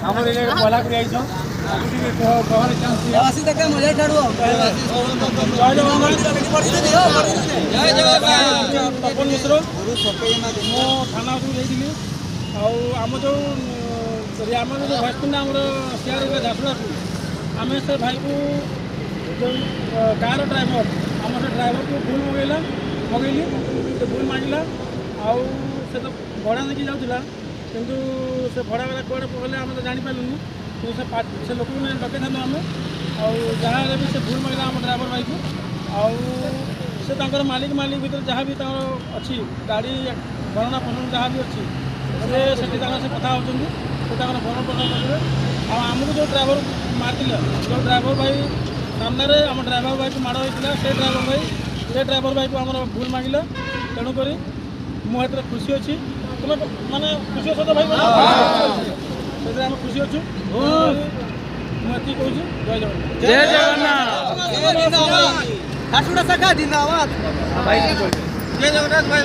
ଆମର ଏଇ ପହଲା କରି ଆଇଛ ଗହଳି ଚାନ୍ସ ଆସି ଦେଖେ ମଜା ଛାଡୁ ତପନ ମିଶ୍ର ମୁଁ ଥାନାକୁ ଯାଇଥିଲି ଆଉ ଆମ ଯେଉଁ ଆମର ଯେଉଁ ଭଏସ୍ପିନ୍ଟା ଆମର ସେୟାର ହେଲା ଝାରସୁଗୁଡ଼ାକୁ ଆମେ ସେ ଭାଇକୁ ଯେଉଁ କାର୍ ଡ୍ରାଇଭର ଆମର ସେ ଡ୍ରାଇଭରକୁ ଭୁଲ ମଗେଇଲି ସେ ଭୁଲ ମାଗିଲା ଆଉ ସେ ତ ଭଡ଼ା ନେଇକି ଯାଉଥିଲା କିନ୍ତୁ ସେ ଭଡ଼ାବାଲା କୁଆଡ଼େ ପକେଇଲେ ଆମେ ତ ଜାଣିପାରିଲୁନି କିନ୍ତୁ ସେ ଲୋକକୁ ଡକେଇଥାନ୍ତୁ ଆମେ ଆଉ ଯାହାହେଲେ ବି ସେ ଭୁଲ ମାଗିଲା ଆମ ଡ୍ରାଇଭର ଭାଇକୁ ଆଉ ସେ ତାଙ୍କର ମାଲିକ ଭିତରେ ଯାହା ବି ତାଙ୍କର ଅଛି ଗାଡ଼ି ଭରଣା ଫରଣ ଯାହା ବି ଅଛି ସେ ସେଠି ତାଙ୍କର ସେ କଥା ହେଉଛନ୍ତି ସେ ତାଙ୍କର ଭରଣ ଫରଣ କରିବେ ଆଉ ଆମକୁ ଯେଉଁ ଡ୍ରାଇଭର ମାରିଥିଲେ ଯେଉଁ ଡ୍ରାଇଭର ଭାଇ ସାମ୍ନାରେ ଆମ ଡ୍ରାଇଭର ଭାଇକୁ ମାଡ଼ ହୋଇଥିଲା ସେ ଡ୍ରାଇଭର ଭାଇକୁ ଆମର ଭୁଲ ମାଗିଲା ତେଣୁକରି ମୁଁ ଏଥିରେ ଖୁସି ଅଛି ତୁମେ ମାନେ ଖୁସି ଅଛ ତ ଭାଇ ସେଥିରେ ଆମେ ଖୁସି ଅଛୁ ମୁଁ ଏତିକି କହୁଛି ଜୟ ଜଗନ୍ନାଥ। ଝାରସୁଗୁଡ଼ା ଶାଖା ଜିନ୍ଦାବାଦ। ଜୟ ଜଗନ୍ନାଥ ଭାଇ।